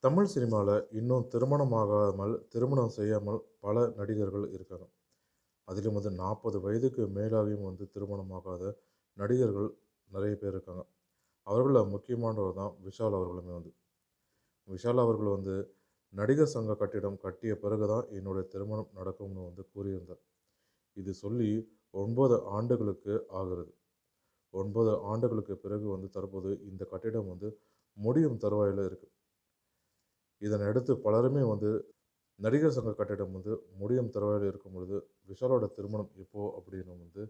தமிழ் சினிமாவில் இன்னும் திருமணமாகாமல் திருமணம் செய்யாமல் பல நடிகர்கள் இருக்காங்க. அதிலும் 40 வயதுக்கு மேலாகியும் திருமணமாகாத நடிகர்கள் நிறைய பேர் இருக்காங்க. அவர்களில் முக்கியமானவர் தான் விஷால் அவர்களுமே விஷால் அவர்கள் நடிகர் சங்க கட்டிடம் கட்டிய பிறகு தான் என்னுடைய திருமணம் நடக்கும்னு கூறியிருந்தார். இது சொல்லி 9 ஆண்டுகளுக்கு ஆகிறது. 9 ஆண்டுகளுக்கு பிறகு தற்போது இந்த கட்டிடம் முடியும் தருவாயில் இருக்குது. இதனையடுத்து பலருமே நடிகர் சங்க கட்டிடம் முடியும் தருவாயில் இருக்கும் பொழுது விஷாலோட திருமணம் எப்போ அப்படின்னு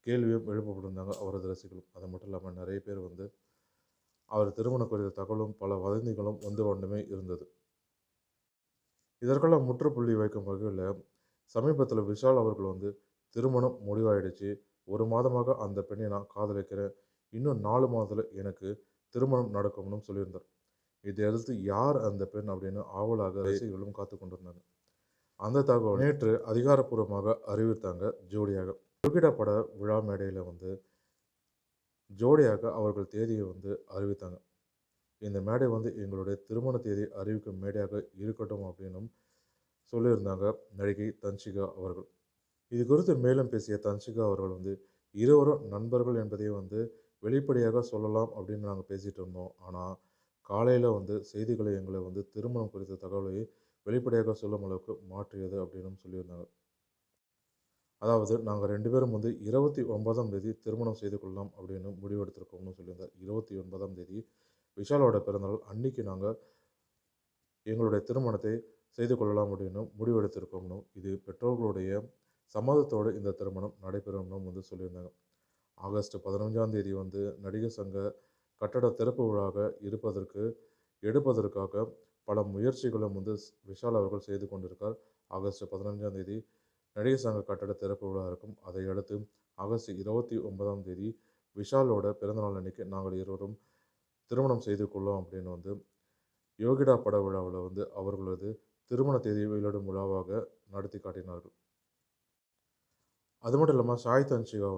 கேள்வியும் எழுப்பப்பட்டிருந்தாங்க அவரது ரசிகர்களும். அது மட்டும் இல்லாமல் நிறைய பேர் அவர் திருமணம் குறித்த தகவலும் பல வதந்திகளும் வண்ணமே இருந்தது. இதற்கெல்லாம் முற்றுப்புள்ளி வைக்கும் வகையில் சமீபத்தில் விஷால் அவர்கள் திருமணம் முடிவாயிடுச்சு, 1 மாதமாக அந்த பெண்ணை நான் காதலிக்கிறேன், இன்னும் 4 மாதத்தில் எனக்கு திருமணம் நடக்கும்னு சொல்லியிருந்தார். இதையடுத்து யார் அந்த பெண் அப்படின்னு ஆவலாக ரசிகர்களும் காத்து கொண்டிருந்தாங்க. அந்த தகவல் நேற்று அதிகாரப்பூர்வமாக அறிவித்தாங்க ஜோடியாக. யோகிடா பட விழா மேடையில் ஜோடியாக அவர்கள் தேதியை அறிவித்தாங்க. இந்த மேடை எங்களுடைய திருமண தேதி அறிவிக்கும் மேடையாக இருக்கட்டும் அப்படின்னும் சொல்லியிருந்தாங்க நடிகை தன்ஷிகா அவர்கள். இது குறித்து மேலும் பேசிய தன்ஷிகா அவர்கள் இருவரும் நண்பர்கள் என்பதையும் வெளிப்படையாக சொல்லலாம் அப்படின்னு நாங்கள் பேசிகிட்டு இருந்தோம். ஆனால் காலையில் செய்திகளை எங்களை திருமணம் குறித்த தகவலை வெளிப்படையாக சொல்லும் அளவுக்கு மாற்றியது அப்படின்னு சொல்லியிருந்தாங்க. அதாவது நாங்கள் 2 பேரும் 29ஆம் தேதி திருமணம் செய்து கொள்ளலாம் அப்படின்னு முடிவெடுத்திருக்கோம்னு சொல்லியிருந்தார். 29ஆம் தேதி விஷாலோட பிறந்தநாள் அன்னைக்கு நாங்கள் எங்களுடைய திருமணத்தை செய்து கொள்ளலாம் அப்படின்னு முடிவெடுத்திருக்கோம்னு, இது பெற்றோர்களுடைய சம்மதத்தோடு இந்த திருமணம் நடைபெறும்னு சொல்லியிருந்தாங்க. ஆகஸ்ட் 15ஆம் தேதி நடிகர் சங்க கட்டட திறப்பு விழாவாக எடுப்பதற்காக பல முயற்சிகளும் விஷால் அவர்கள் செய்து கொண்டிருக்கார். ஆகஸ்ட் 15ஆம் தேதி நடிகர் சங்க கட்டட திறப்பு விழா இருக்கும். அதை அடுத்து ஆகஸ்ட் 29ஆம் தேதி விஷாலோட பிறந்தநாள் அன்னைக்கு நாங்கள் இருவரும் திருமணம் செய்து கொள்ளோம் அப்படின்னு யோகிடா பட விழாவில் அவர்களது திருமண தேதியை வெளியிடும் விழாவாக நடத்தி காட்டினார்கள். அது மட்டும் இல்லாமல் சாய் தன்ஷிகா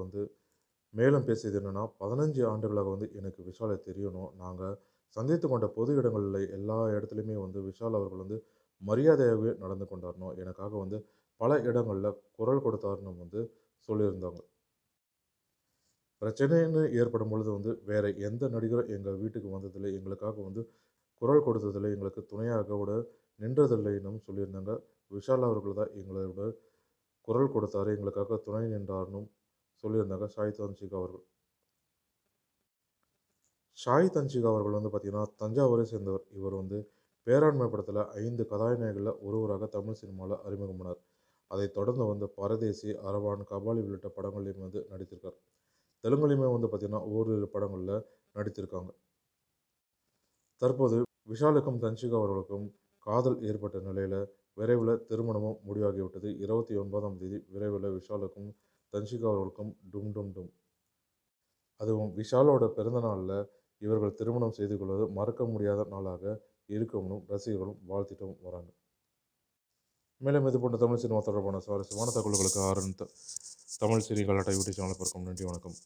மேலும் பேசியது என்னென்னா, 15 ஆண்டுகளாக எனக்கு விஷாலை தெரியணும், நாங்கள் சந்தித்து கொண்ட பொது இடங்களில் எல்லா இடத்துலையுமே விஷால் அவர்கள் மரியாதையாகவே நடந்து கொண்டாரணும், எனக்காக பல இடங்களில் குரல் கொடுத்தாருன்னு சொல்லியிருந்தாங்க. பிரச்சனைன்னு ஏற்படும் பொழுது வேறு எந்த நடிகரும் எங்கள் வீட்டுக்கு வந்ததில்லை, எங்களுக்காக குரல் கொடுத்ததில்லை, எங்களுக்கு துணையாக கூட நின்றதில்லைன்னு சொல்லியிருந்தாங்க. விஷால் அவர்கள் தான் எங்களோட குரல் கொடுத்தாரு, எங்களுக்காக துணை நின்றார்னு சொல்லியிருந்தாங்க சாய் தன்ஷிகா அவர்கள். சாய் தன்ஷிகா அவர்கள் பார்த்திங்கன்னா தஞ்சாவூரை சேர்ந்தவர். இவர் பேராண்மை படத்தில் 5 கதாநாயகர்களில் ஒருவராக தமிழ் சினிமாவில் அறிமுகமானார். அதைத் தொடர்ந்து பரதேசி, அரவான், கபாலி உள்ளிட்ட படங்களையும் நடித்திருக்கார். தெலுங்குலையுமே பார்த்திங்கன்னா ஓரிரு படங்களில் நடித்திருக்காங்க. தற்போது விஷாலுக்கும் தன்ஷிகா அவர்களுக்கும் காதல் ஏற்பட்ட நிலையில் விரைவில் திருமணமும் முடிவாகிவிட்டது. 29ஆம் தேதி விரைவில் விஷாலுக்கும் தன்ஷிகா அவர்களுக்கும் டும் டும் டும். அதுவும் விஷாலோட பிறந்த நாளில் இவர்கள் திருமணம் செய்து கொள்வது மறக்க முடியாத நாளாக இருக்கும்னு ரசிகர்களும் வாழ்த்திட்டும் வராங்க. மேலும் இது போன்ற தமிழ் சினிமா தொடர்பான சுவாரஸ்யமான தகவல்களுக்கு தமிழ் சிறி கலாட்டா யூடியூப் சேனலை பார்க்கும். நன்றி, வணக்கம்.